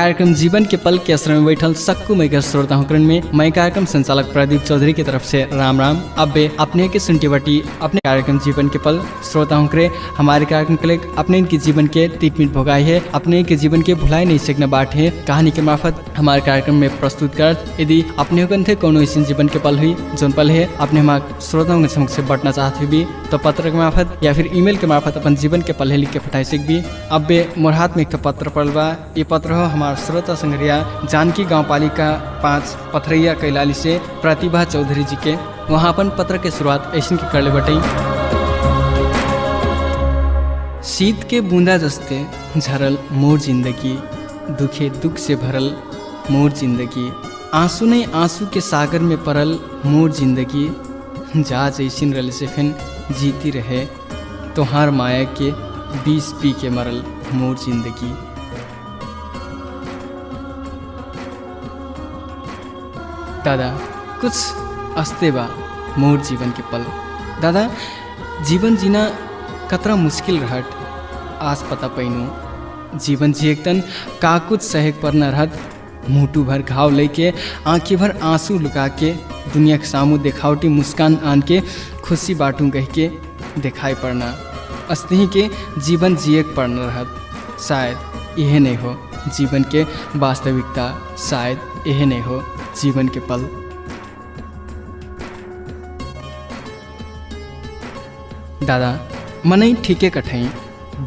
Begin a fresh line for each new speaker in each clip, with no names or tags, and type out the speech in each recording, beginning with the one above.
कार्यक्रम जीवन के पल के असर में बैठल सक्कू मई के श्रोताओं में मैं कार्यक्रम संचालक प्रदीप चौधरी की तरफ से राम राम। अब अपने के सुनती बटी अपने कार्यक्रम जीवन के पल श्रोताओं के हमारे कार्यक्रम के लिए अपने इनके जीवन के 3 मिनट भोगाई है, अपने के जीवन के भुलाई नहीं सकना बाट है कहानी के मार्फत हमारे कार्यक्रम में प्रस्तुत कर। यदि अपने को कोनो ऐसी जीवन के पल हुई जोन पल है अपने हमारे श्रोताओं के समक्ष बांटना चाहते भी तो पत्र के मार्फत या फिर ईमेल के मार्फत अपन जीवन के पल लिख के पठाई सकबी। अब मोर हाथ में एक पत्र पड़ल बा। ये पत्र हो हमारे श्रोता संग्रिया जानकी गांवपालिका 5 पथरैया कैलाली से प्रतिभा चौधरी जी के। वहाँ अपन पत्र के शुरुआत ऐसे के कर ले बटई। शीत के बूंदा जस्ते झरल मोर जिंदगी, दुखे दुख से भरल मोर जिंदगी, आंसू नहीं आंसू के सागर में परल मोर जिंदगी, जा जैसिन रल से फिन जीती रहे तोहार माया के 20 पी के मरल मोर जिंदगी। दादा कुछ अस्ते बा मोर जीवन के पल। दादा जीवन जीना कतरा मुश्किल रहट आस पता पैनु। जीवन जिएकतन का कुछ सहक पर न रहत, मुटु भर घाव लेके आँखी भर आंसू लुका के दुनिया के सामू देखावटी मुस्कान आन के खुशी बाटू कह के दिखाई पड़ना। अस्ति के जीवन जिएक पड़ना रहत। शायद यह नहीं हो जीवन के वास्तविकता, शायद यह नहीं हो जीवन के पल। दादा मनई ठीके कठई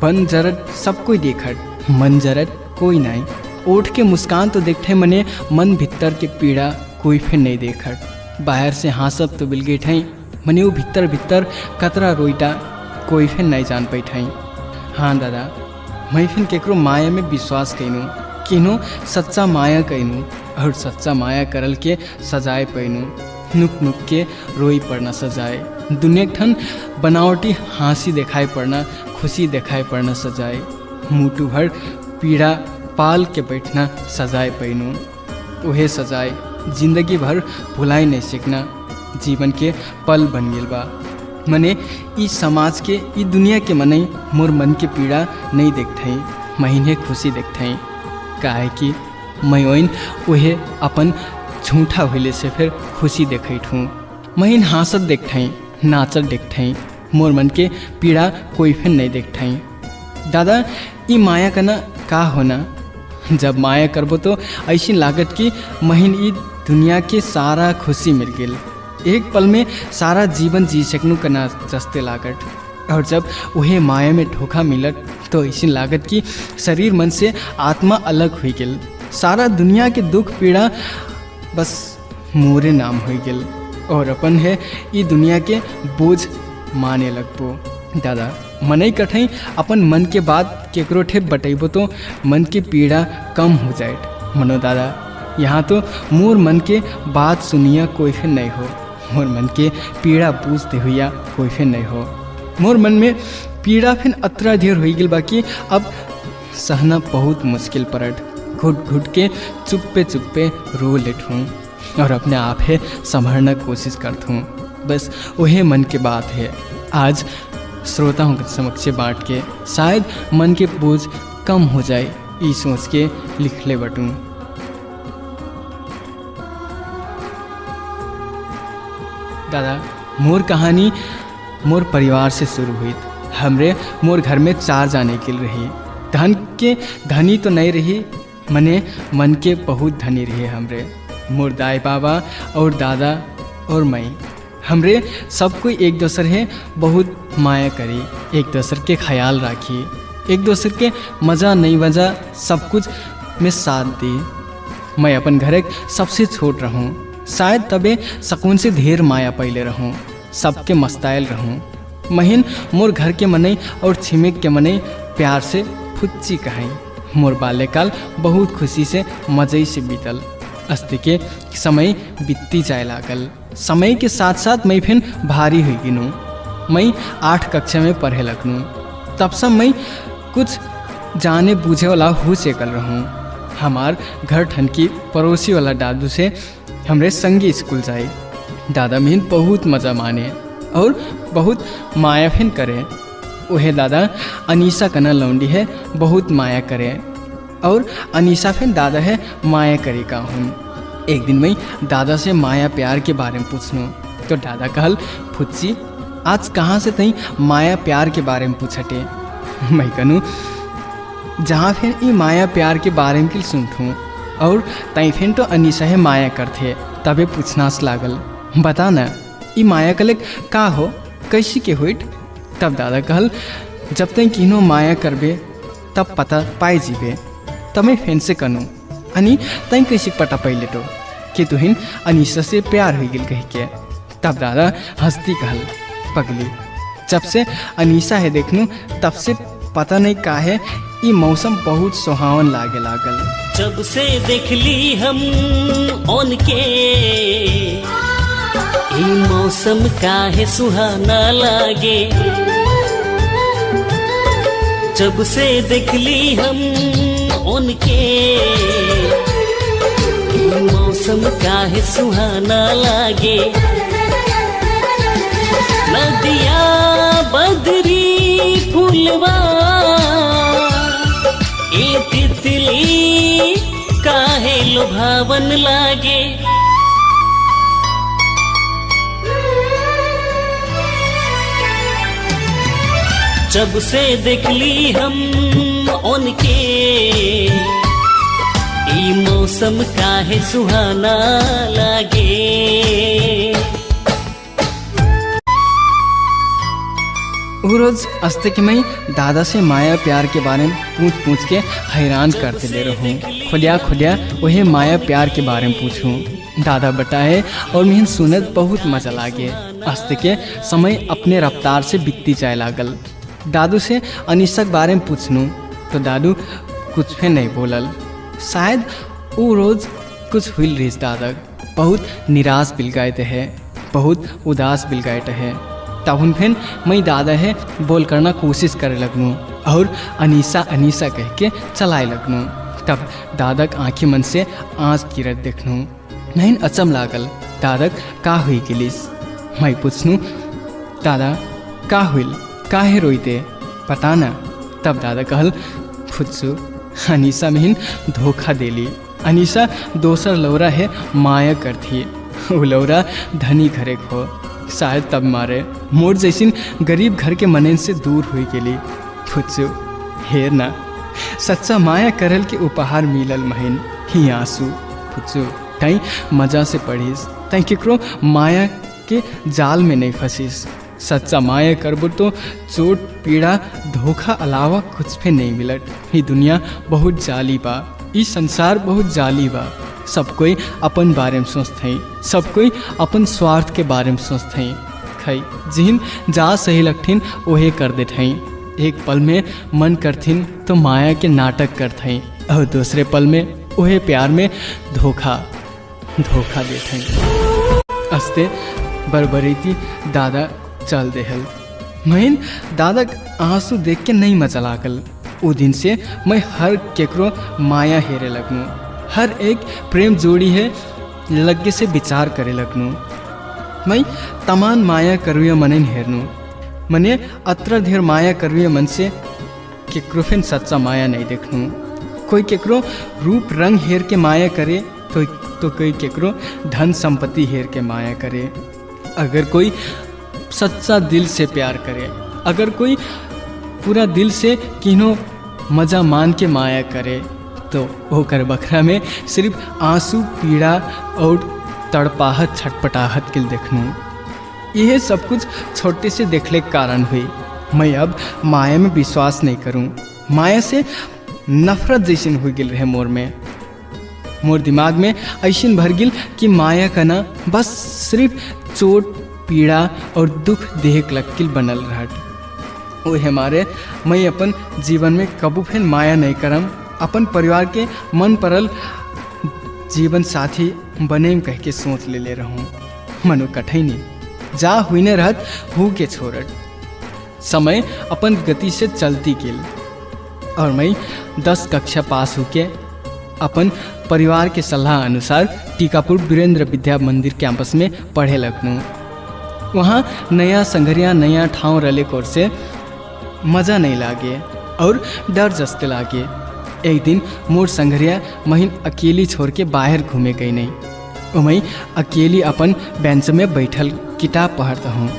बन जरत सब कोई देखट, मन जरत कोई नहीं। ओठ के मुस्कान तो देखते मने मन भीतर के पीड़ा कोई फिर नहीं देखट। बाहर से हाँसब तो बिल गई ठई मने वो भीतर भीतर कतरा रोईटा कोई फिर नहीं जान पैठई। हाँ दादा मैं फिर केकरो माया में विश्वास कैनू, किनो सच्चा माया कैनू और सच्चा माया करल के सजाए पैनू। नुक नुक के रोई पड़ना सजाए, दुनिया ठन बनावटी हाँसी दिखाई पड़ना, खुशी दिखाई पड़ना सजाए। मुटु भर पीड़ा पाल के बैठना सजाए पैनू, उहे सजाए जिंदगी भर भुलाई नहीं सीखना जीवन के पल बन गेल बा। मने ई समाज के ई दुनिया के मने मोर मन के पीड़ा नहीं देखते, महीने खुशी देखते। काहे कि मैं ओइन उहे अपन झूठा होले से फिर खुशी देखत हूँ। महीन हाँसत देखते, नाचत देखते, मोर मन के पीड़ा कोई फिर नहीं देखते। दादा ई माया करना का होना, जब माया करबो तो ऐसी लागत कि महीन ई दुनिया के सारा खुशी मिल गेल, एक पल में सारा जीवन जी सकनू करना जस्ते लागत। और जब वही माया में धोखा मिलत तो ऐसी लागत कि शरीर मन से आत्मा अलग हो गेल, सारा दुनिया के दुख पीड़ा बस मोरे नाम हो गेल और अपन है ई दुनिया के बोझ माने लगबो। दादा मनई कठई अपन मन के बात केकरो ठे बटैबो तो मन के पीड़ा कम हो जाए। मनो दादा यहाँ तो मोर मन के बात सुनिया कोई फिर नहीं हो, मोर मन के पीड़ा बूझते हुआ कोई फिर नहीं हो। मोर मन में पीड़ा फिर अतरा ढेर हो गई बाकी अब सहना बहुत मुश्किल पड़ट। घुट घुट के चुप्पे चुप्पे रो लेट हूँ और अपने आप है संभरना कोशिश करता हूँ। बस वही मन की बात है आज श्रोताओं के समक्ष बांट के शायद मन के बोझ कम हो जाए, ये सोच के लिख ले बटूँ। दादा मोर कहानी मोर परिवार से शुरू हुई। हमरे मोर घर में 4 जाने के रही। धन के धनी तो नहीं रही, मने मन के बहुत धनी रहे हमरे। मोर दाई बाबा और दादा और मैं, हमरे सब कोई एक दूसरे है बहुत माया करी, एक दूसरे के ख्याल राखी, एक दूसरे के मज़ा नहीं वजह सब कुछ में साथ दी। मैं अपन घर सबसे छोट रहूँ, शायद तबे सकून से ढेर माया पहले रहूँ, सबके मस्तायल रहूँ। महीन मोर घर के मनई और छिमेक के मनई प्यार से फुच्ची कहाई। मोर बाल्यकाल बहुत खुशी से मज़े से बीतल। अस्ति के समय बीतती जाए लागल। समय के साथ साथ मैं फिर भारी हुई गिनू। मैं 8 कक्षा में पढ़े लगनू। तब सब मैं कुछ जाने बूझे वाला हो सेकल रहूँ। हमार घर ठनकी पड़ोसी वाला दादू से हमरे संगी स्कूल जाए। दादा मिन बहुत मज़ा माने और बहुत माया फिन करे। वह दादा अनीसा कना लौंडी है बहुत माया करे। और अनीसा फिर दादा है माया करे का हूँ। एक दिन मैं दादा से माया प्यार के बारे में पूछनू तो दादा कहल फुच्ची आज कहाँ से तई माया प्यार के बारे में पूछटे। मैं कहूँ जहाँ फिर ई माया प्यार के बारे में सुनठूँ और तई फिर तो अनीसा है माया करते तबे पूछनास लागल बता न ई माया कलेक का हो कैसी के होइट। तब दादा कहल जब तक किनो माया करबे तब पता पाए जीबे तब मैं फेन से कनू अनि तई कैसे पता पहले तो कि तुहिन अनीसा से प्यार हो गिल कह के। तब दादा हंसती कहल पगली जब से अनीसा है देखनू तब से पता नहीं का है ये मौसम बहुत सुहावन लागे लागल।
जब से देख ली हम उनके ये मौसम काहे सुहाना लागे। जब से देख ली हम उनके ये मौसम काहे सुहाना लागे। नदिया बदरी फूलवा ए तितली काहे लुभावन लागे। जब से देख ली हम उनके ये मौसम काहे सुहाना लागे।
वो रोज अस्ते के मैं दादा से माया प्यार के बारे में पूछ के हैरान करते ले रहूँ। खुलिया वही माया प्यार के बारे में पूछूँ। दादा बताए और मैं सुनत बहुत मजा लागे। अस्ते के समय अपने रफ्तार से बीतती जाए लागल। दादू से अनीसा के बारे में पूछनू तो दादू कुछ भी नहीं बोलल। शायद वो रोज कुछ हुई रही दादा बहुत निराश बिल गए है बहुत उदास बिल गए है। तब फिर मैं दादा है बोल करना कोशिश करे लगनू और अनीसा अनीसा कह के चलाए लगनू। तब दादक आँखी मन से आँच गिरत देखनू। नहीं अचम लागल दादक का हुई गिलिस। मैं पूछनू दादा का हुई काहे रोईते पता न। तब दादा कहल फुच्चू अनीसा में धोखा देली। अनीसा दोसर लौरा है माया करती वो लौरा धनी घरे खो शायद तब मारे मोर जैसिन गरीब घर के मनन से दूर हुई गेली। फुच्चू हेर ना सच्चा माया करल के उपहार मिलल महीन ही आंसू। फुच्चू तई मजा से पढ़ीस तई केकरो माया के जाल में नहीं फंसीस। सच्चा माया करबो तो चोट पीड़ा धोखा अलावा कुछ भी नहीं मिलत। ये दुनिया बहुत जाली बा ये संसार बहुत जाली बा। सब कोई अपन बारे में सोचते हैं सब कोई अपन स्वार्थ के बारे में सोचते हैं। खई जिन जा सही लगथिन वहे कर देते हैं। एक पल में मन करथिन तो माया के नाटक करते हैं और दूसरे पल में वहे प्यार में धोखा देते हैं। अस्ते बरबरीती दादा चल देहल। महीन दादा आंसू देख के नहीं मचा लागल। वो दिन से मैं हर केकरो माया हेरे लगनू। हर एक प्रेम जोड़ी है लगे से विचार करे लगनू। मैं तमान माया करुए मनन हेरनू। मने अत्र ढेर माया करुए मन से केकरो फिर सच्चा माया नहीं देखनू। कोई केकरो रूप रंग हेर के माया करे तो कोई केकरो धन संपत्ति हेर के माया करे। अगर कोई सच्चा दिल से प्यार करे अगर कोई पूरा दिल से किन्हों मजा मान के माया करे तो होकर बखरा में सिर्फ आंसू पीड़ा और तड़पाहट छटपटाहट के देखनू। यह सब कुछ छोटे से देखने के कारण हुई। मैं अब माया में विश्वास नहीं करूं। माया से नफरत जैसी हो गिल रहे मोर दिमाग में ऐसी भर गिल कि माया का ना बस सिर्फ चोट पीड़ा और दुख देख लक्किल बनल रहट। वो हमारे मैं अपन जीवन में कबू फिर माया नहीं करम। अपन परिवार के मन परल जीवन साथी बने कह के सोच ले रहूँ। मनो कठिनी जा हुई ने रहत हु के छोड़ट। समय अपन गति से चलती गेल और मैं 10 कक्षा पास होके अपन परिवार के सलाह अनुसार टीकापुर वीरेंद्र विद्या मंदिर कैंपस में पढ़े लगनू। वहाँ नया संघरिया नया ठाव रले कोर से मज़ा नहीं लागे और डर जस्ते लागे। एक दिन मोर संगरिया महीन अकेली छोड़ के बाहर घूमे गई नहीं। मैं अकेली अपन बेंच में बैठल किताब पढ़ता हूँ।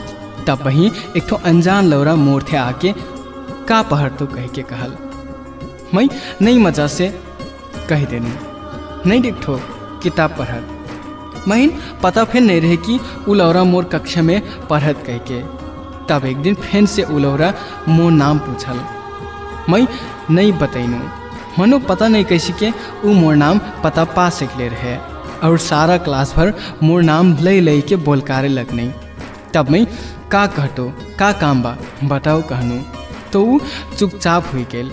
तब वहीं एक ठो अनजान लौरा मोर थे आके का पढ़ तो कह के कहल। मैं नई मजा से कह देनू नहीं देखो किताब पढ़त। महीन पता फिर नहीं रहे कि उ लौरा मोर कक्षा में पढ़त कह के। तब एक दिन फिर से उ लौरा मोर नाम पूछल। मैं नहीं बतैनू। मनो पता नहीं कैसे के उ मोर नाम पता पा सकले रहे और सारा क्लास भर मोर नाम लई के बोलकारे लगनी। तब मैं का कहतो का काम बा बताओ कहनू तो उ चुपचाप हुई गेल।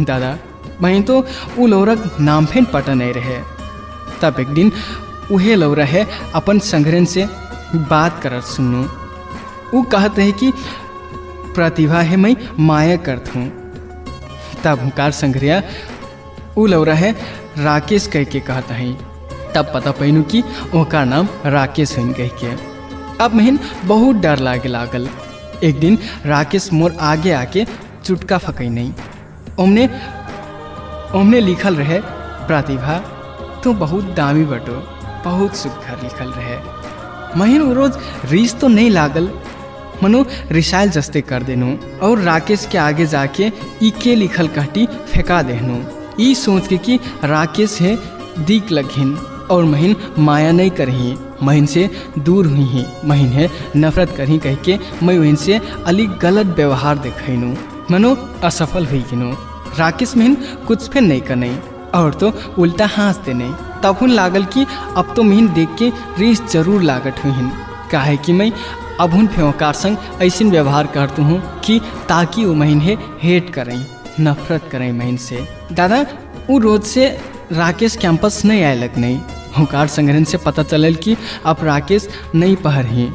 दादा मैं तो उ लौरक नाम फिर पता नहीं रहे। तब एक दिन उहे लौरा है अपन संगरन से बात करत सुनू। उ कहते है कि प्रतिभा है मैं माया करत हूँ। तब हुकार संगरिया उ लौरा है राकेश कह के कहता है। तब पता पैनू कि ओकर नाम राकेश हुन कह के। अब महीन बहुत डर लागे लागल। एक दिन राकेश मोर आगे आके चुटका फकई नहीं। ओमने लिखल रहे प्रतिभा तो बहुत दामी बटो बहुत सुघर लिखल रहे। महीन वो रोज रीस तो नहीं लागल मनो रिसाइल जस्ते कर देनू और राकेश के आगे जाके ई के लिखल कहटी फेंका देनू। ई सोच के कि राकेश है दीक लगिन और महीन माया नहीं करही महीन से दूर हुई ही महीन है नफरत करही कह के मैं वहीं से अली गलत व्यवहार देखनू मनो असफल हुई गिनो। राकेश महीन कुछ फिर नहीं करनी और तो उल्टा हंसते नहीं। तब लागल कि अब तो महीन देख के रीस जरूर लागत हुई काहे कि मैं अब उन फेवकार संग ऐसा व्यवहार करती हूँ कि ताकि वो महीन है हेट करें नफरत करें महीन से। दादा वो रोज से राकेश कैंपस नहीं आए लग नहीं। हुकार संग्रहण से पता चलल कि अब राकेश नहीं पढ़ ही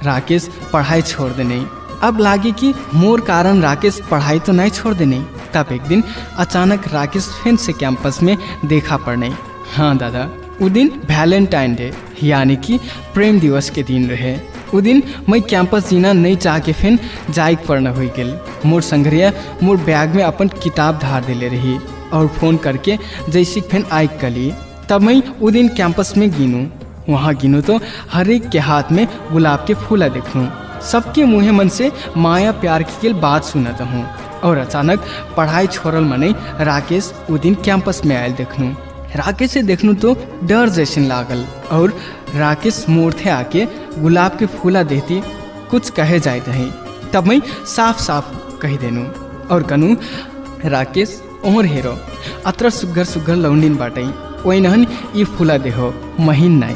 राकेश पढ़ाई छोड़ दे नहीं। अब लागे कि मोर कारण राकेश पढ़ाई तो नहीं छोड़ दे नहीं। तब एक दिन अचानक राकेश फिर से कैंपस में देखा पड़ने। हाँ दादा वो दिन वैलेंटाइन डे यानी कि प्रेम दिवस के दिन रहे। वो दिन मैं कैंपस जीना नहीं चाह के फिर जाइक पड़ना हुई गेल। मोर संगरिया मोर बैग में अपन किताब धार दिले रही और फोन करके जैसी फिर आइक कली। तब मैं वो दिन कैंपस में गिनूँ। वहाँ गिनूँ तो हर एक के हाथ में गुलाब के फूला देखूँ। सबके मुँह मन से माया प्यार की बात सुनता हूँ और अचानक पढ़ाई छोड़ल मने राकेश वो दिन कैंपस में आयल देखनू। राकेश से देखनू तो डर जैसन लागल और राकेश मोड़ थे आके गुलाब के फूला देती कुछ कहे जाए रही। तब मैं साफ साफ कह देनू और कनू राकेश ओहर हेरो अत्र सुग्घर सुग्घर लौंडिन बाटई वही नहन ये फूला देहो महीन नाई।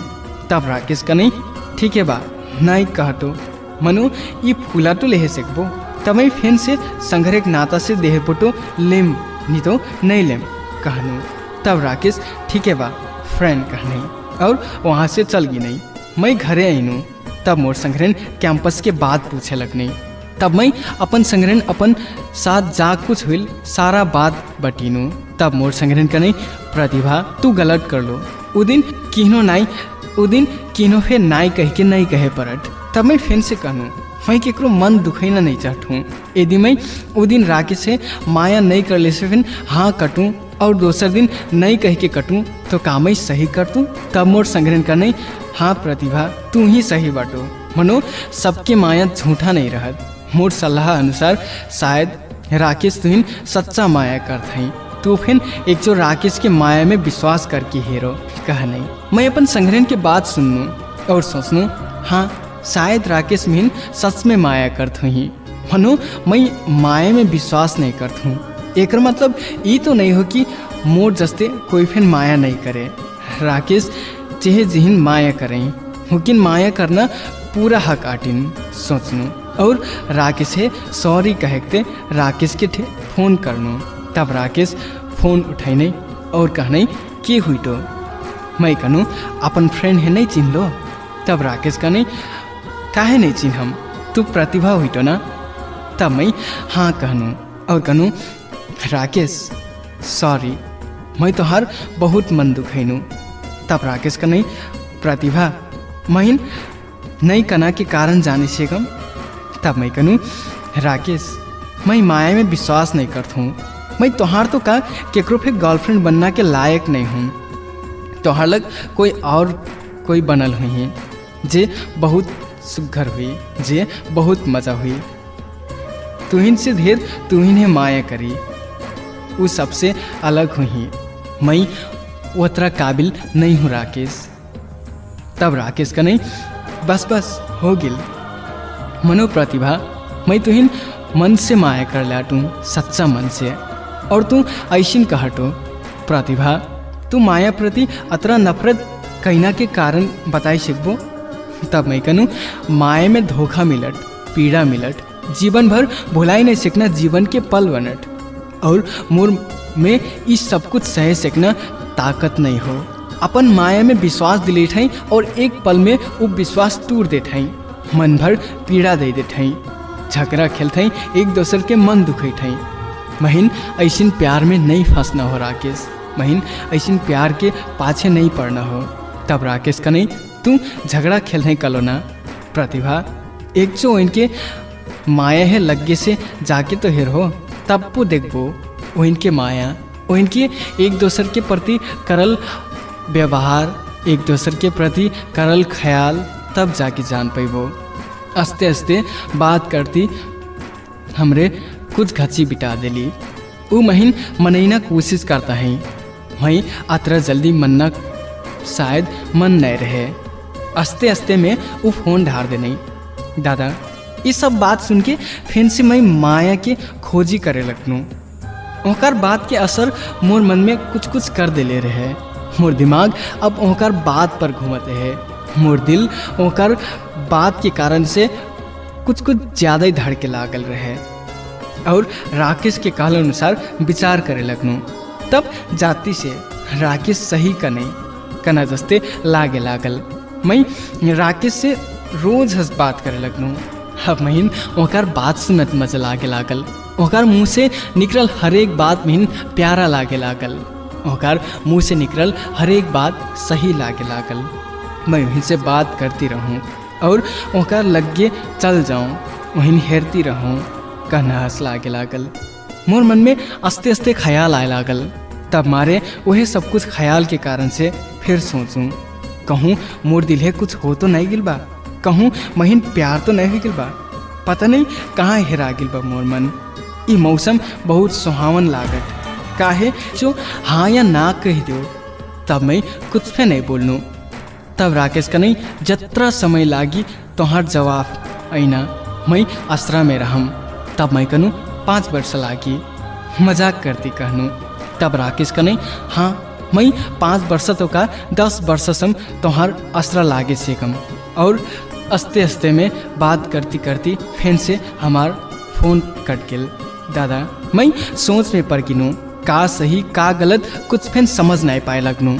तब राकेश का नहीं ठीक है बा नाई कहतो मनु ये फूला तो ले सकबो। तब मैं फिर से संघर एक नाता से देह पटो लेम नहीं तो नहीं लेम कहनू। तब राकेश ठीक है बा फ्रेंड कहने और वहाँ से चल गई नहीं। मैं घरे आईनू। तब मोर संग्रहण कैंपस के बात पूछे लगनी। तब मैं अपन संग्रहण अपन साथ जा कुछ हुई सारा बात बटीनू। तब मोर संग्रहण का नहीं प्रतिभा तू गलत कर लो उ दिन किनो फे नाई कह के नहीं कहे परट। तब मैं फिर से कहूँ मैं केकरो मन दुखैना नहीं चाहूँ। यदि मैं वो दिन राकेश से माया नहीं कर ले से फिर हाँ कटूँ और दूसर दिन नहीं कह के कटूँ तो काम ही सही कर तू। तब मोर संग्रहण का नहीं हाँ प्रतिभा तू ही सही बाटो मनो सबके माया झूठा नहीं रहत। मोर सलाह अनुसार शायद राकेश तुहिन सच्चा माया करत हई। तू फिर एक जो राकेश के माया में विश्वास करके हेरो कह नहीं। मैं अपन संग्रहण के बात सुनूँ और सोचनू हाँ शायद राकेश मिहिन सच में माया करत हुई मनो मैं माया में विश्वास नहीं करत हूँ। एक मतलब ये तो नहीं हो कि मोर जस्ते कोई फिर माया नहीं करे। राकेश चेहे जिहिन माया करें लेकिन माया करना पूरा हक आटिन सोचनू और राकेश है सॉरी कहते राकेश के फोन करनू। तब राकेश फोन उठाई नहीं और कहने के हुई तो मैं कहूँ अपन फ्रेंड है नहीं चिन्ह लो। तब राकेश का नहीं काहे नहीं चिन्ह हम तू प्रतिभा हुई तो ना। तब मैं हाँ कहनू और कहूँ राकेश सॉरी मैं तो हर बहुत मन दुखैनू। तब राकेश का नहीं प्रतिभा महीन नहीं कना के कारण जाने से कम। तब मैं कहूँ राकेश मैं माया में विश्वास नहीं करता हूँ मैं तोहार तो का केकरो फिर गर्लफ्रेंड बनना के लायक नहीं हूँ। तोहार लग कोई और कोई बनल हुई जे बहुत सुघर हुई, जे बहुत मजा हुई। तुहिन से ढेर तुहिन है माया करी, वो सबसे अलग हुई। मैं उतना काबिल नहीं हूँ राकेश। तब राकेश का नहीं बस बस हो गिल मनो प्रतिभा, मैं तुहिन मन से माया कर लाटूँ, सच्चा मन से। और तू ऐसिन कहटो प्रतिभा, तू माया प्रति अतरा नफरत कहना के कारण बताई सकबो। तब मैं कहूँ माया में धोखा मिलट, पीड़ा मिलट, जीवन भर भुलाई नहीं सकना जीवन के पल बनट। और मोर में इस सब कुछ सह सकना ताकत नहीं हो। अपन माया में विश्वास दिले ठाई और एक पल में वो विश्वास तोड़ दे ठाई, मन भर पीड़ा दे ठाई, झगड़ा खेल ठाई, एक दूसर के मन दुखे ठाई। महीन ऐसिन प्यार में नहीं फंसना हो राकेश, महीन ऐसिन प्यार के पाछे नहीं पड़ना हो। तब राकेश का नहीं तू झगड़ा खेल नहीं कलो ना प्रतिभा, एक जो इनके माया है लगे से जाके तो हेर हो, तब वो देखबो वो इनके माया, वो इनके एक दूसर के प्रति करल व्यवहार, एक दूसर के प्रति करल ख्याल, तब जाके जान पैबो। आस्ते आस्ते बात करती हमरे कुछ घची बिटा दिली। वो महीन मनैना कोशिश करता है, वहीं अतरा जल्दी मनना शायद मन नहीं रहे। आस्ते आस्ते में वो फोन ढार दे नहीं। दादा ये सब बात सुन के फिर से मैं माया के खोजी करे लगनू। ओकर बात के असर मोर मन में कुछ कुछ कर दिले रहे। मोर दिमाग अब ओकर बात पर घूमते है, मोर दिल ओकर बात के कारण से कुछ कुछ ज़्यादा ही धड़के लागल रहे। और राकेश के कहल अनुसार विचार करे लगनू। तब जाति से राकेश सही का नहीं कना जस्ते लागे लागल। मैं राकेश से रोज हंस बात करे लगनू। अब महीन ओकर बात सुनत मजा लागे लागल, ओकर मुँह से निकलल हर एक बात महीन प्यारा लागे लागल, ओकर मुँह से निकलल हर एक बात सही लागे लागल। मैं वहीं से बात करती रहूं और ओकर लगे चल जाऊं, वहीं हेरती रहूं, कहना हंस लागे लागल। मोर मन में आस्ते आस्ते ख्याल आए लागल। तब मारे वही सब कुछ ख्याल के कारण से फिर सोचूं, कहूँ मोर दिल है कुछ हो तो नहीं गिल बा, कहूँ महीन प्यार तो नहीं गिल बा, पता नहीं कहाँ हेरा गिल बा मोर मन। ये मौसम बहुत सुहावन लागत, काहे जो हाँ या ना कह दो। तब मैं कुछ भी नहीं बोलनू। तब राकेश का नहीं जत्रा समय लागी तोहर जवाब आईना, मैं आश्रा में रहम। तब मैं कहूँ 5 वर्ष लागी, मजाक करती कहनू। तब राकेश का नहीं हाँ मैं 5 वर्ष तो का 10 वर्ष सम तोहर आश्रा लागे सेकम। और आस्ते आस्ते में बात करती करती फिर से हमार फोन कट गेल। दादा मैं सोच में पड़ गिनू, का सही का गलत कुछ फिर समझ नहीं पाए लगनू।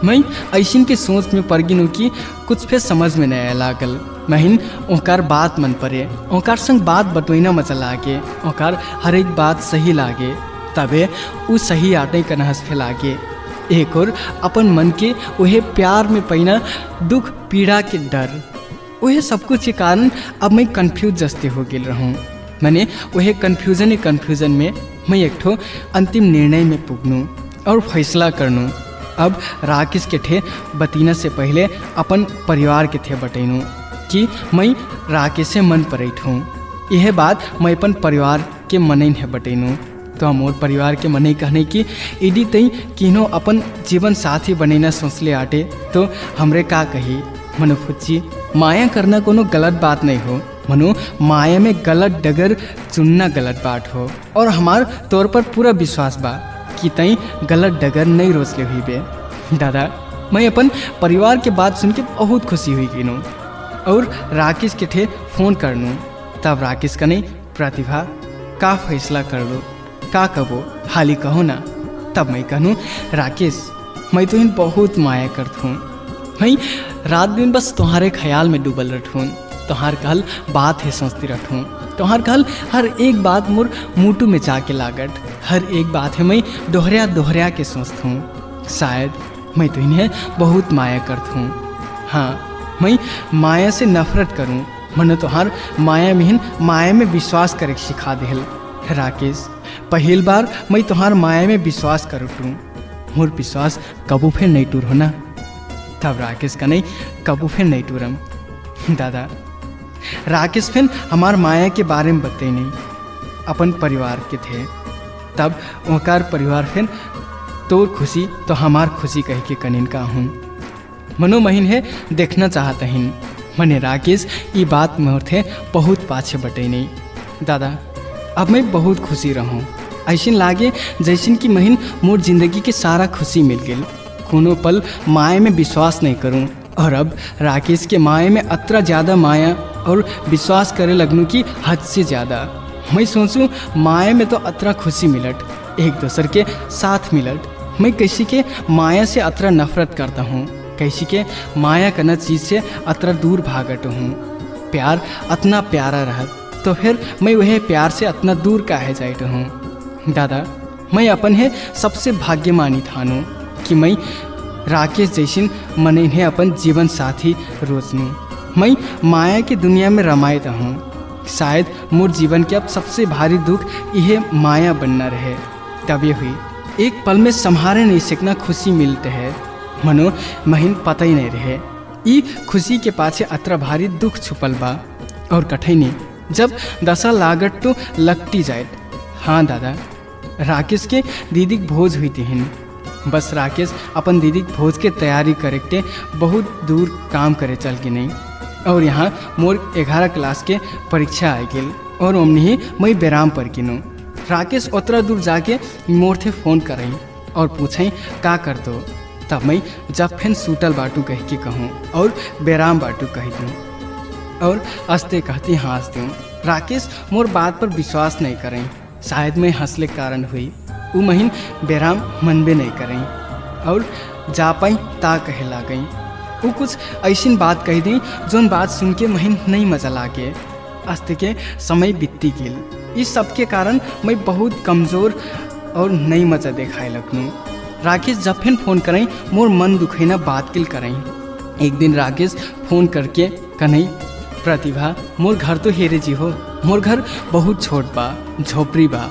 मैं ऐसिन के सोच में पड़ गिनू कि कुछ फिर समझ में नहीं लागल। महीन ओकर बात मन पड़े, ओकर संग बात बतोइना मजा लागे, ओकर हर एक बात सही लागे, तबे उ सही आटे का नहस फैलागे। एक और अपन मन के वह प्यार में पैना दुख पीड़ा के डर, वह सब कुछ के कारण अब मैं कंफ्यूज जस्ते हो गेल रहूँ। मैंने वह कन्फ्यूजन में मैं एक ठो अंतिम निर्णय में पुगनू और फैसला करनू। अब राकेश के थे बतीना से पहले अपन परिवार के थे बतैनू कि मैं राकेश से मन पड़ैत हूँ। यह बात मैं अपन परिवार के मनई है बतैनू। तो मोर परिवार के मनई कहने कि यदि तई किनो अपन जीवन साथी बनैना सोचले आटे तो हमरे का कही। मनो फुच्ची माया करना कोनो गलत बात नहीं हो, मनो माया में गलत डगर चुनना गलत बात हो। और हमार तौर पर पूरा विश्वास बा कि तई गलत डगर नहीं रोचले हुई बे। दादा मैं अपन परिवार के बात सुन के बहुत खुशी हुई गिनू और राकेश के ठे फोन करनू। तब राकेश का नहीं प्रतिभा का फैसला कर लो, का कबो हाली कहो ना। तब मैं कहूँ राकेश मैं तो इन बहुत माया करत हूँ, मैं रात दिन बस तुम्हारे ख्याल में डूबल रखूँ, तुम्हार कहल बात है सोचती रखूँ, तुम्हार कहल हर एक बात मोर मुटू में जाके लागत, हर एक बात है मैं दोहरा के सोचत हूँ। शायद मैं तो इन्हें बहुत माया करत हूँ। हाँ मैं माया से नफरत करूँ, मनो तोहार माया में विश्वास करे सिखा देहल राकेश। पहिल बार मैं तुम्हार माया में विश्वास कर उठूँ, मोर विश्वास कबू फिर नहीं टूर होना। तब राकेश का नहीं कबू फिर नहीं टूरम। दादा राकेश फिर हमार माया के बारे में बते नहीं, अपन परिवार के थे। तब ओकार परिवार फिर तोर खुशी तो हमार खुशी कह के कनिन का हूँ। मनो महीन है देखना चाहता हिन मने राकेश ये बात मोर थे बहुत पाछे बटे नहीं। दादा अब मैं बहुत खुशी रहूँ, ऐसा लागे जैसन कि महीन मोर जिंदगी के सारा खुशी मिल गई। कोनो पल माया में विश्वास नहीं करूँ और अब राकेश के माया में अतरा ज़्यादा माया और विश्वास करे लगनू कि हद से ज़्यादा। मैं सोचूं माया में तो अतरा खुशी मिलट, एक दूसर के साथ मिलट। मैं किसी के माया से अतरा नफरत करता हूँ, किसी के माया करना चीज़ से अतरा दूर भागट हूँ। प्यार अतना प्यारा रहत तो फिर मैं वह प्यार से अतना दूर काहे जाइत हूँ। दादा मैं अपन है सबसे भाग्यमानी थानू कि मैं राकेश जैसिन मन इन्हें अपन जीवन साथी रोजनू। मैं माया की दुनिया में रमायता हूँ। शायद मोर जीवन के अब सबसे भारी दुख यह माया बनना रहे। तब ये हुई एक पल में संभाले नहीं सकना खुशी मिलते है, मनो महीन पता ही नहीं रहे। ई खुशी के पाछे अतरा भारी दुख छुपल बा और कठिनी जब दशा लागत तो लगती जाए। हाँ दादा राकेश के दीदी भोज हुई थी। बस राकेश अपन दीदी भोज के तैयारी करके बहुत दूर काम करे चल गई नहीं और यहाँ मोर 11 क्लास के परीक्षा आ गई और ओमनी ही मैं बेराम पर गिनूँ। राकेश उतरा दूर जाके मोर थे फ़ोन करई और पूछई का कर दो। तब मैं जब फिर सूटल बाटू कह के कहूँ और बेराम बाटू कह दूँ और हंसते कहती हंस दूँ। राकेश मोर बात पर विश्वास नहीं करें, शायद मैं हंसले कारण हुई। वो महीन बेराम मनबे नहीं करें और जा पाई ता कहे ला गई। वो कुछ ऐसी बात कह दी जोन बात सुन के महीन नहीं मजा लागे। अस्ते के समय बीती गेल। इस सब के कारण मैं बहुत कमज़ोर और नहीं मजा देखाए लगनू। राकेश जब फिर फ़ोन करें मोर मन दुखैना बात किल करें। एक दिन राकेश फ़ोन करके कन्हई प्रतिभा मोर घर तो हेरे जी हो, मोर घर बहुत छोट बा, झोपड़ी बा,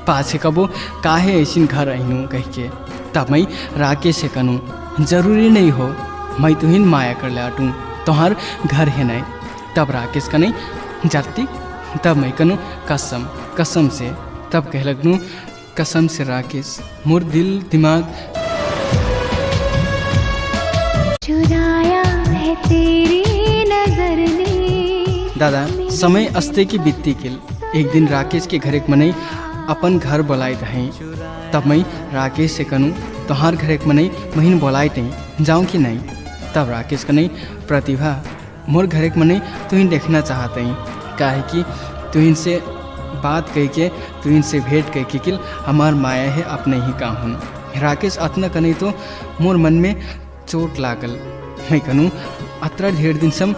पाछे कबो काहे ऐसी घर अहिनू कह के। तब मैं राकेश से कनू जरूरी नहीं हो मैं तुहिन माया कर ले आटूँ, तोहार घर है नहीं। तब राकेश का नहीं जाती। तब मैं कनू कसम कसम से। तब कह लगनू कसम से राकेश मोर दिल दिमाग
चुराया है तेरी नजर ने।
दादा समय अस्ते की बीतती किल। एक दिन राकेश के घर एक मनई अपन घर बोलाई दही। तब मैं राकेश से कनू तोहार घर एक मनई महीन बोलाई नहीं जाऊँ कि नहीं। तब राकेश का नहीं प्रतिभा मोर घर एक मनई तुहिन देखना चाहते हैं, काहे कि तुहिन से बात कह के तुहिन से भेंट कह के किल हमार माया है अपने ही का हूँ। राकेश अतना कनई तो मोर मन में चोट लागल। मैं कनू अतरा ढेर दिन सम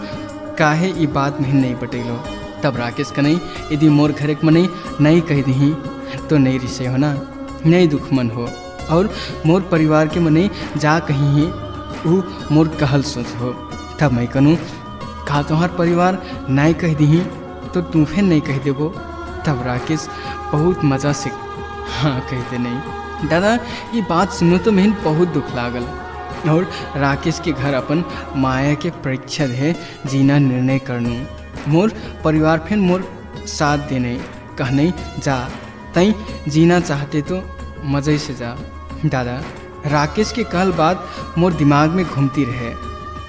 काहे ये बात में नहीं बटेलो। तब राकेश कनई यदि मोर घर एक मनई नहीं कह दी तो नहीं रिसे हो ना, नहीं दुख मन हो और मोर परिवार के मनई जा कहीं ही वो मोर कहल सोच हो। तब मैं कनू का तुम्हार परिवार नहीं कह दी तो तू फिर नहीं कह देबो। तब राकेश बहुत मज़ा से हाँ कहते नहीं। दादा ये बात सुनो तो मैं बहुत दुख लागल और राकेश के घर अपन माया के परीक्षा है जीना निर्णय करनू। मोर परिवार फिर मोर साथ देने कहने जा तई जीना चाहते तो मज़े से जा। दादा राकेश के कल बात मोर दिमाग में घूमती रहे।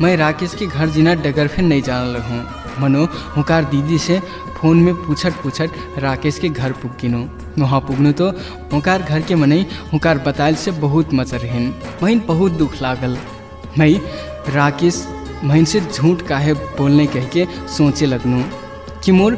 मैं राकेश के घर जीना डगर फिर नहीं जान लगूँ। मनो हुकार दीदी से फ़ोन में पूछट राकेश के घर पुग गिनो। वहाँ पुगनू तो हुकार घर के मनई हुकार बताइल से बहुत मजा रहन। महीन बहुत दुख लागल। मैं राकेश महीन से झूठ काहे बोलने कह के सोचे लगनू कि मोर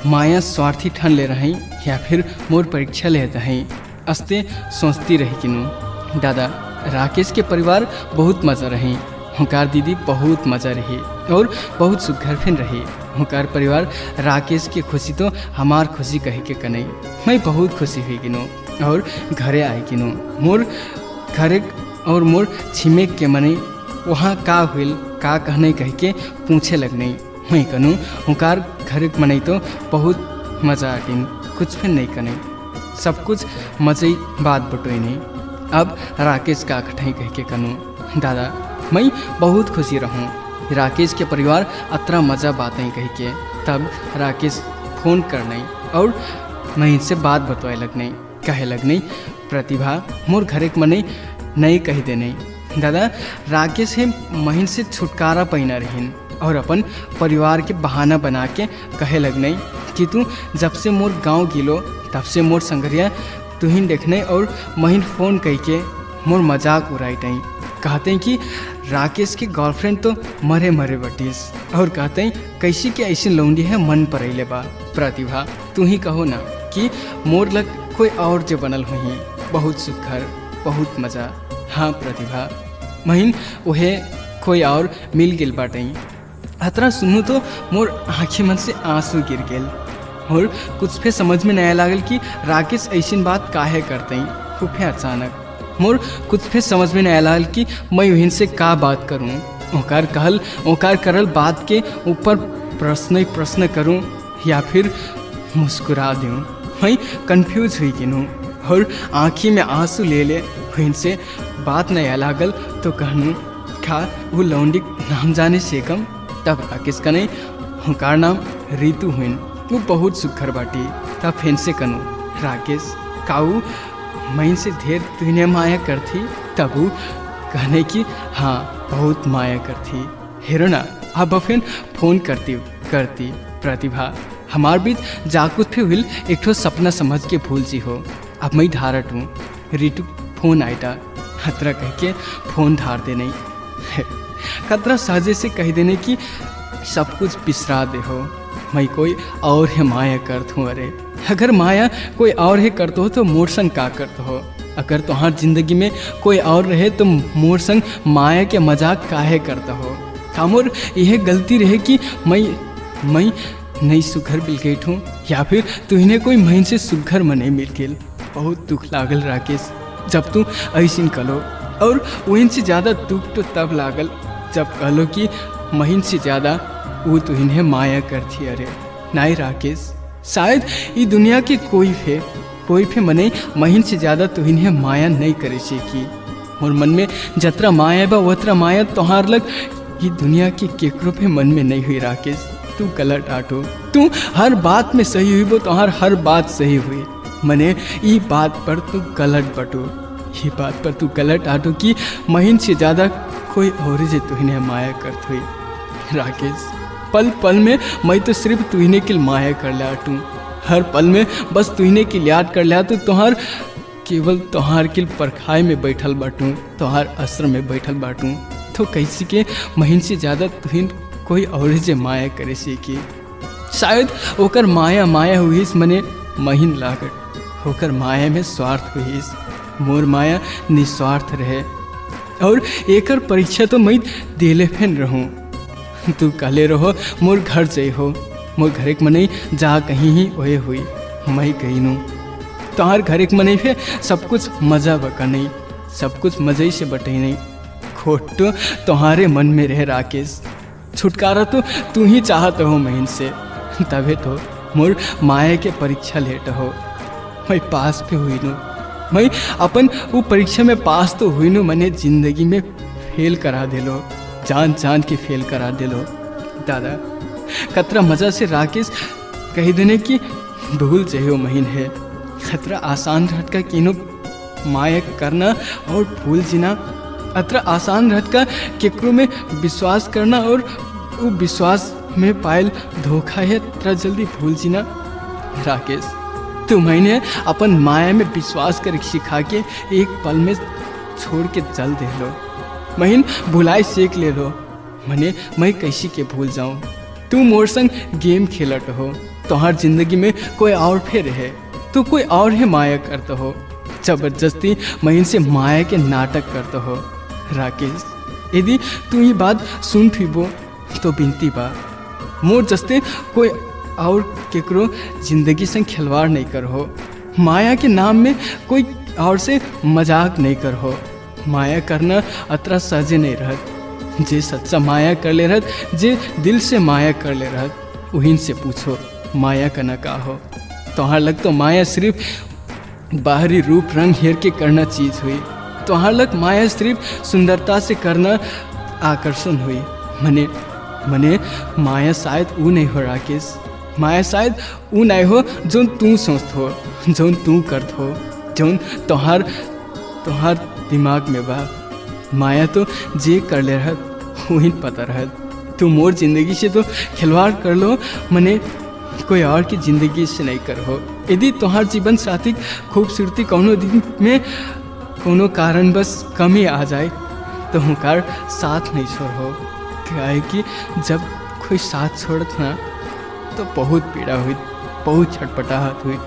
माया स्वार्थी ठन ले रही या फिर मोर परीक्षा ले रही। अस्ते सोचती रही किनू। दादा राकेश के परिवार बहुत मज़ा रही, हुकार दीदी बहुत मज़ा रही और बहुत सुघर फिन रही। हुकार परिवार राकेश की खुशी तो हमार खुशी कहे के कनई। मैं बहुत खुशी हुई गिनो और घरे आई गिनो। मोर घरे और मोर छिमेक के मने वहाँ का हुई का कहने कह के पूछे लगनई। मैं कनू हुकार घर मनाई तो बहुत मज़ा आटिन, कुछ फिर नहीं कने। सब कुछ मजे बात बटोई नहीं। अब राकेश का कठई कह के कनू दादा मैं बहुत खुशी रहूँ राकेश के परिवार अतरा मजा बातें कह के। तब राकेश फोन करने और मैं इनसे बात बतवाए लगने कहे लगने प्रतिभा मोर घर एक मने नहीं कह देने दादा राकेश है महीन से छुटकारा पहिना रहीन और अपन परिवार के बहाना बना के कहे लगने कि तू जब से मोर गांव गिलो तब से मोर संगरिया तुहिन देखने और महीन फ़ोन कह के मोर मजाक उड़ाई टाई कहते हैं कि राकेश की गर्लफ्रेंड तो मरे मरे बटीस और कहते हैं कैसी के ऐसी लौंडी है मन पर अले बा। प्रतिभा तू ही कहो ना कि मोर लग कोई और जो बनल हुई बहुत सुखर बहुत मज़ा। हाँ प्रतिभा महीन वहे कोई और मिल गिल बाटई। अतरा सुनू तो मोर आँखें मन से आंसू गिर गेल और कुछ फिर समझ में नया लागल कि राकेश ऐसी बात काहे करते खुफे अचानक। मोर कुछ फिर समझ में नया लागल कि मैं वहीं से का बात करूं। ओकार करल बात के ऊपर प्रश्न करूं या फिर मुस्कुरा दूं। मैं कंफ्यूज हुई गिनूँ और आँखी में आंसू ले वहीं से बात नया लागल तो कहूँ खा वो लौंडी नाम जाने से कम। तब राकेश कने हुकार नाम रीतू हुई वो बहुत सुखर बाटी। तब फिर से कनू राकेश काऊ मैं से ढेर तुने माया करती। तब वो कहने की हाँ बहुत माया करती हेरो ना अब फिर फोन करती प्रतिभा हमार बीच जाकुत फिर हुई एक ठो सपना समझ के भूल जी हो। अब मैं ढारट हूँ रीतू फोन आईटा खतरा कह के फोन धार दे नहीं खतरा साजे से कह देने की सब कुछ बिसरा दे हो मैं कोई और है माया करत हूँ। अरे अगर माया कोई और है करते हो तो मोर संग का करते हो। अगर तुम्हार जिंदगी में कोई और रहे तो मोर संग माया के मजाक काहे करता हो। कामोर यह गलती रहे कि मैं नहीं सुघर मिल गई हूँ या फिर तुहने कोई महीन से सुघर में नहीं मिल गई। बहुत दुख लागल राकेश जब तू ऐसी कलो और वहीं से ज़्यादा दुख तो तब लागल जब कहलो कि महीन से ज़्यादा वो तुहने माया करती। अरे नहीं राकेश शायद ये दुनिया के कोई फे मने महीन से ज़्यादा तुहने माया नहीं करे से की। और मन में जतरा माया बा वतरा माया तोहार लग ये दुनिया की केकरो पे मन में नहीं हुई। राकेश तू गलत आटो तू हर बात में सही हुई वो तोहार हर बात सही हुई मने ये बात पर तू गलत बटो। ये बात पर तू गलत आटो कि महीन से ज़्यादा कोई और जे तुहने माया करत हुई। राकेश पल पल में मैं तो सिर्फ तुहने के माया कर लिया टू हर पल में बस तुहने की याद कर लिया तो तोहार केवल तोहार के परखाई में बैठल बाटू तोहार असर में बैठल बाटू तो कैसी के महीन से ज़्यादा तुहिन कोई और जे माया करे से की। शायद ओकर माया हुई मने महीन लागत होकर माया में स्वार्थ हुई मोर माया निस्वार्थ रहे और एकर परीक्षा तो मैं देले फेन रहूँ। तू काले रहो मोर घर जाइ हो मोर घर एक मने जा कहीं ही ओए हुई मैं कहीं नू तोहार घर एक मने पे सब कुछ मजा बका नहीं सब कुछ मजे से बटे नहीं खोट तो तुम्हारे मन में रह राकेश छुटकारा तो तू ही चाहत हो महीन से तबे तो मोर माया के परीक्षा लेट हो मैं पास पे हुई नू मैं अपन वो परीक्षा में पास तो हुई नू मने जिंदगी में फेल करा दिलो जान के फेल करा दिलो। दादा खतरा मजा से राकेश कह देने की भूल चाहिए महीन है खतरा आसान रहत का किनो माया करना और भूल जीना अतरा आसान रहत का केकरो में विश्वास करना और वो विश्वास में पायल धोखा है तरा जल्दी भूल जीना। राकेश तो मैंने अपन माया में विश्वास कर सिखा के एक पल में छोड़ के चल दे लो महीन भुलाई सेक ले लो मने मैं कैसी के भूल जाऊं। तू मोर संग गेम खेलत हो तोहार जिंदगी में कोई और फिर है तू कोई और है माया करते हो जबरदस्ती महीन से माया के नाटक करते हो। राकेश यदि तू ये बात सुन थीबो तो बिनती बा मोर जस्ते कोई और केकरो जिंदगी संग खिलवाड़ नहीं कर हो माया के नाम में कोई और से मजाक नहीं कर हो। माया करना अतरा सहजे नहीं रहत जे सच्चा माया कर ले रहत जे दिल से माया कर ले रहत उहिन से पूछो माया का न का हो तोहार लग तो माया सिर्फ बाहरी रूप रंग हेर के करना चीज हुई, तोहार लग माया सिर्फ सुंदरता से करना आकर्षण हुई। मने माया शायद वो नहीं हो राकेश, माया शायद वो नहीं हो जो तू सोचत हो, जो तू करत हो, जो तोहार दिमाग में बा। माया तो जे कर ले रहत वही पता रहत। तू मोर जिंदगी से तो खिलवाड़ कर लो, मने कोई और की जिंदगी से नहीं कर हो। यदि तोहार जीवन साथी खूबसूरती कौनो दिन में कोनो कारण बस कमी आ जाए तो हुकार साथ नहीं छोड़ हो। क्या है कि जब कोई साथ छोड़त ना तो बहुत पीड़ा हुई, बहुत छटपटाहट हुई।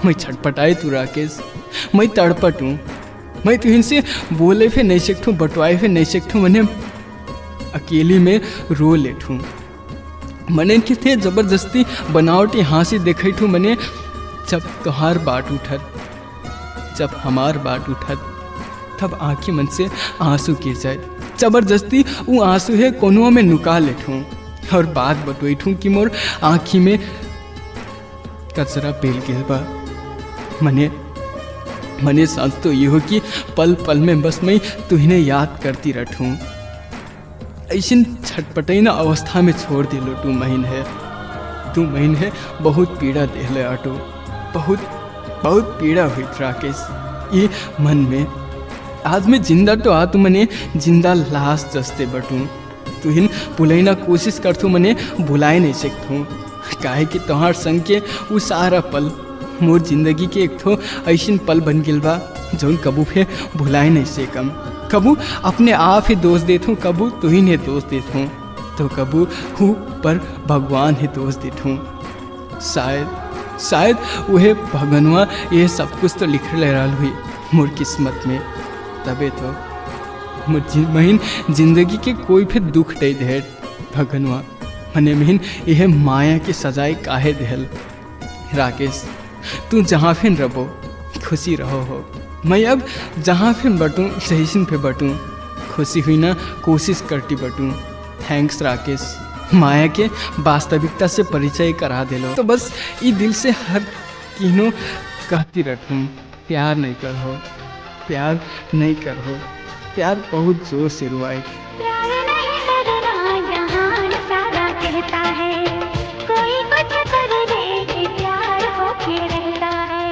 मैं छटपटाए तू राकेश, मैं तड़पट हूँ, मैं तुहिन से बोले फिर नहीं सकूँ, बटवाए फिर नहीं सकूँ, मैंने अकेली में रो लेठूँ। मने के थे जबरदस्ती बनावटी हाँसी देखैठू मने जब तोहार बाट उठत, जब हमार बाट उठत तब आँखी मन से आंसू गिर जाए। जबरदस्ती वो आंसू है कोनुआ में नुका लेठूँ और बात बटोईठूँ कि मोर आँखी में कचरा पेल गिल बा। मने सांस तो ये हो कि पल पल में बस मैं तुहिने याद करती रठूँ। ऐसी छटपटैना अवस्था में छोड़ दिलो तू महीन है बहुत पीड़ा देहले आटो, बहुत पीड़ा हुई राकेश ये मन में। आज मैं जिंदा तो आ तू मने जिंदा लाश जस्ते बटूँ, तुहिन भुलैना कोशिश करथू मने भुलाए नहीं सकथूँ। काहे कि तोहार संग के वो सारा पल मोर जिंदगी के एक ठो ऐसन पल बन गिल बा जौन कबू फिर भुलाए नहीं सकम। कबू अपने आप ही दोष देथूँ, कबू तुहिन ही दोष देथूँ, तो कबू हूँ पर भगवान ही दोष देथूँ। शायद वह भगनवा ये सब कुछ तो लिख ले रहा हुई मोर किस्मत में, तबे तो महीन जिंदगी के कोई भी दुख नहीं दे भगनवा। मने महीन यह माया की सजाए काहे देहल। राकेश तू जहाँ फिर रहो खुशी रहो हो, मैं अब जहाँ फिर बटूँ जैसिन पे बटूँ खुशी हुई ना कोशिश करती बटूँ। थैंक्स राकेश, माया के वास्तविकता से परिचय करा दिलो। तो बस ये दिल से हर किनो कहती रखूँ प्यार नहीं करो, प्यार नहीं करो, प्यार बहुत जोर से रुआए।
प्यार नहीं करना जहान सारा कहता है, कोई कुछ कर दे कि प्यार होके रहता है।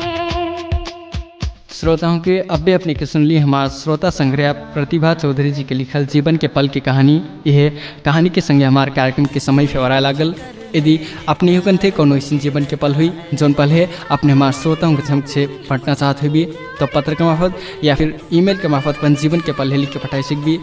श्रोताओं के अब्बे अपने के सुन ली हमारा श्रोता संग्रह प्रतिभा चौधरी जी के लिखल जीवन के पल की कहानी। यह कहानी के संगे हमारे कार्यक्रम के समय फेवरा लागल। यदि अपने हुकन थे कोनो ऐसी जीवन के पल हुई जौन पल है अपने हमारे श्रोताओं के समक्ष पढ़ना चाहते हुए तो पत्र के मार्फत या फिर ईमेल के मार्फत अपन जीवन के पल है लिख के पठाई सकबी।